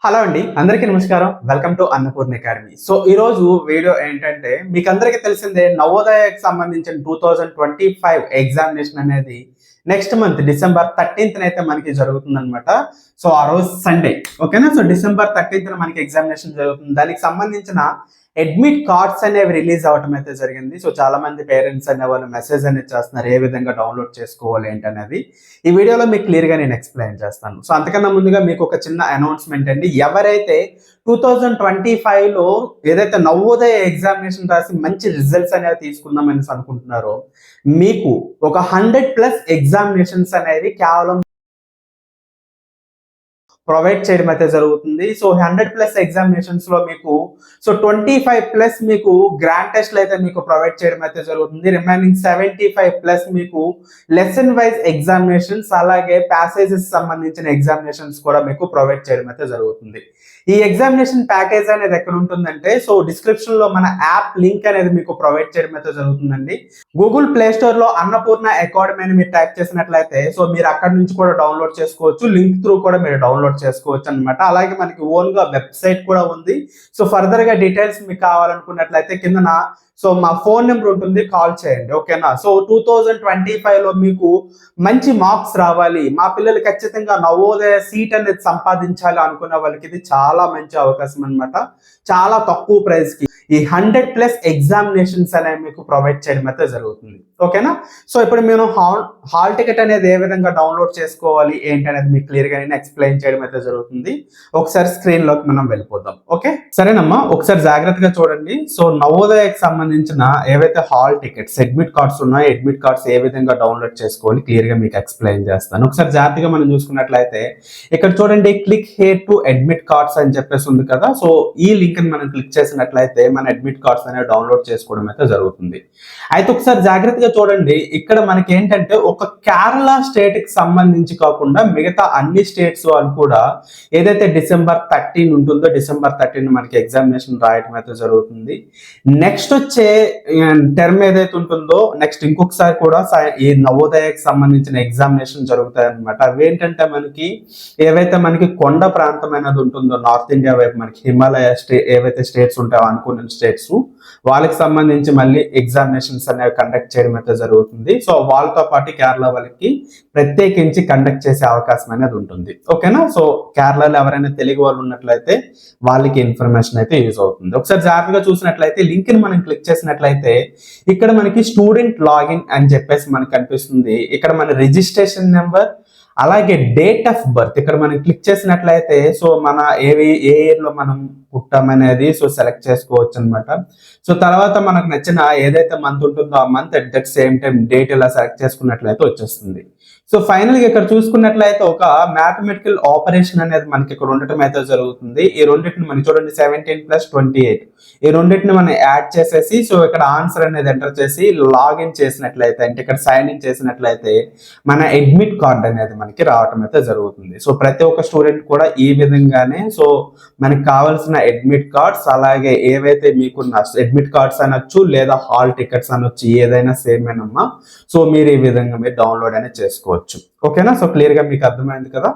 Hello అండి, అందరికీ నమస్కారం. Welcome to Annapurna academy. So ఈ రోజు వీడియో ఏంటంటే, మీకు అందరికీ తెలిసిందే నవోదయకి సంబంధించిన 2025 ఎగ్జామినేషన్ అనేది నెక్స్ట్ మంత్ డిసెంబర్ 13th అయితే మనకి జరుగుతుందన్నమాట. సో ఆ రోజు సండే, ఓకేనా. సో డిసెంబర్ 13th మనకి ఎగ్జామినేషన్ జరుగుతుంది. దానికి సంబంధించిన అడ్మిట్ కార్డ్స్ అనేవి రిలీజ్ అవటం అయితే జరిగింది. సో చాలా మంది పేరెంట్స్ అనే వాళ్ళు మెసేజ్ అనేది చేస్తున్నారు, ఏ విధంగా డౌన్లోడ్ చేసుకోవాలి ఏంటనేది ఈ వీడియోలో మీకు క్లియర్గా నేను ఎక్స్ప్లెయిన్ చేస్తాను. సో అంతకన్నా ముందుగా మీకు ఒక చిన్న అనౌన్స్మెంట్ అండి. ఎవరైతే 2025లో ఏదైతే నవోదయ ఎగ్జామినేషన్ రాసి మంచి రిజల్ట్స్ అనేవి తీసుకుందామని అనుకుంటున్నారో, మీకు ఒక 100+ ఎగ్జామినేషన్స్ అనేవి కేవలం ప్రొవైడ్ చేయడం అయితే జరుగుతుంది. సో 100+ ఎగ్జామినేషన్స్ లో మీకు 25+ మీకు గ్రాండ్ టెస్ట్లు అయితే మీకు ప్రొవైడ్ చేయడం అయితే జరుగుతుంది. రిమైనింగ్ 75+ మీకు లెసన్ వైజ్ ఎగ్జామినేషన్స్ అలాగే ప్యాసేజెస్ సంబంధించిన ఎగ్జామినేషన్స్ కూడా మీకు ప్రొవైడ్ చేయడం అయితే జరుగుతుంది. ఈ ఎగ్జామినేషన్ ప్యాకేజ్ అనేది ఎక్కడ ఉంటుందంటే, సో డిస్క్రిప్షన్ లో మన యాప్ లింక్ అనేది మీకు ప్రొవైడ్ చేయడం అయితే జరుగుతుందండి. గూగుల్ ప్లే స్టోర్ లో అన్నపూర్ణ అకాడమీ అని మీరు టైప్ చేసినట్లయితే సో మీరు అక్కడ నుంచి కూడా డౌన్లోడ్ చేసుకోవచ్చు. లింక్ త్రూ కూడా మీరు డౌన్లోడ్ చేసుకోవచ్చు అనమాట. అలాగే మనకి ఓన్ గా వెబ్సైట్ కూడా ఉంది. సో ఫర్దర్ గా డీటెయిల్స్ మీకు కావాలనుకున్నట్లయితే కింద సో మా ఫోన్ నెంబర్ ఉంటుంది, కాల్ చేయండి, ఓకేనా. సో 2025లో మీకు మంచి మార్క్స్ రావాలి, మా పిల్లలు ఖచ్చితంగా నవోదయ సీట్ అనేది సంపాదించాలి అనుకున్న వాళ్ళకి ఇది చాలా మంచి అవకాశం అనమాట. చాలా తక్కువ ప్రైస్ కి ఈ 100+ ఎగ్జామినేషన్స్ అనేవి మీకు ప్రొవైడ్ చేయడం అయితే జరుగుతుంది, ఓకేనా. సో ఇప్పుడు మేము హాల్ టికెట్ అనేది ఏ విధంగా డౌన్లోడ్ చేసుకోవాలి ఏంటి అనేది మీకు క్లియర్ గా నేను ఎక్స్ప్లెయిన్ చేయడం అయితే జరుగుతుంది. ఒకసారి స్క్రీన్ లోకి మనం వెళ్ళిపోదాం, ఓకే. సరేనమ్మా, ఒకసారి జాగ్రత్తగా చూడండి. సో నవోదయకి సంబంధించిన ఏవైతే హాల్ టికెట్స్ అడ్మిట్ కార్డ్స్ ఉన్నాయో, అడ్మిట్ కార్డ్స్ ఏ విధంగా డౌన్లోడ్ చేసుకోవాలి క్లియర్ గా మీకు ఎక్స్ప్లెయిన్ చేస్తాను. ఒకసారి జాగ్రత్తగా మనం చూసుకున్నట్లయితే ఇక్కడ చూడండి, click here to admit cards అని చెప్పేసి ఉంది కదా. సో ఈ లింక్ ని మనం క్లిక్ చేసినట్లయితే మన అడ్మిట్ కార్డ్స్ అనేవి డౌన్లోడ్ చేసుకోవడం అయితే జరుగుతుంది. అయితే ఒకసారి జాగ్రత్తగా చూడండి, ఇక్కడ మనకి ఏంటంటే ఒక కేరళ స్టేట్ కి సంబంధించి కాకుండా మిగతా అన్ని స్టేట్స్ వాళ్ళు కూడా ఏదైతే డిసెంబర్ 13 ఉంటుందో డిసెంబర్ 13 మనకి ఎగ్జామినేషన్ రాయడం అయితే జరుగుతుంది. నెక్స్ట్ వచ్చే టర్మ్ ఏదైతే ఉంటుందో నెక్స్ట్ ఇంకొకసారి కూడా ఈ నవోదయకి సంబంధించిన ఎగ్జామినేషన్ జరుగుతాయి అనమాట. అవి ఏంటంటే మనకి ఏవైతే మనకి కొండ ప్రాంతం అనేది ఉంటుందో నార్త్ ఇండియా వైపు మనకి హిమాలయ ఏవైతే స్టేట్స్ ఉంటాయో అనుకున్న స్టేట్స్ వాళ్ళకి సంబంధించి మళ్ళీ ఎగ్జామినేషన్స్ అనేవి కండక్ట్ చేయడం అయితే జరుగుతుంది. సో వాళ్ళతో పాటు కేరళ వాళ్ళకి ప్రత్యేకించి కండక్ట్ చేసే అవకాశం అనేది ఉంటుంది, ఓకేనా. సో కేరళలో ఎవరైనా తెలుగు వాళ్ళు ఉన్నట్లయితే వాళ్ళకి ఇన్ఫర్మేషన్ అయితే యూజ్ అవుతుంది. ఒకసారి జాగ్రత్తగా చూసినట్లయితే లింక్ ని మనం క్లిక్ చేసినట్లయితే ఇక్కడ మనకి స్టూడెంట్ లాగిన్ అని చెప్పేసి మనకు కనిపిస్తుంది. ఇక్కడ మన రిజిస్ట్రేషన్ నెంబర్ అలాగే డేట్ ఆఫ్ బర్త్ ఇక్కడ మనం క్లిక్ చేసినట్లయితే సో మన ఏ ఇయర్ లో మనం పుట్టామనేది సో సెలెక్ట్ చేసుకోవచ్చు అనమాట. సో తర్వాత మనకు నచ్చిన ఏదైతే మంత్ ఉంటుందో ఆ month at that same time date ఇలా సెలెక్ట్ చేసుకున్నట్లయితే వచ్చేస్తుంది. సో ఫైనల్ గా ఇక్కడ చూసుకున్నట్లయితే ఒక మ్యాథమెటికల్ ఆపరేషన్ అనేది మనకి ఇక్కడ ఉండటం అయితే జరుగుతుంది. ఈ రెండింటిని మనం చూడండి 17+28 ఈ రెండింటిని మనం యాడ్ చేసేసి సో ఇక్కడ ఆన్సర్ అనేది ఎంటర్ చేసి లాగిన్ చేసినట్లయితే అంటే ఇక్కడ సైన్ ఇన్ చేసినట్లయితే మన అడ్మిట్ కార్డ్ అనేది మనకి రావటం అయితే జరుగుతుంది. సో ప్రతి ఒక్క స్టూడెంట్ కూడా ఈ విధంగానే సో మనకి కావాల్సిన అడ్మిట్ కార్డ్స్ అలాగే ఏవైతే మీకున్న అడ్మిట్ కార్డ్స్ అనొచ్చు లేదా హాల్ టికెట్స్ అనొచ్చు ఏదైనా సేమ్ ఏనమ్మా. సో మీరు ఈ విధంగా మీరు డౌన్లోడ్ అనేది చేసుకోవచ్చు, ఓకేనా. సో క్లియర్ గా మీకు అర్థమైంది కదా.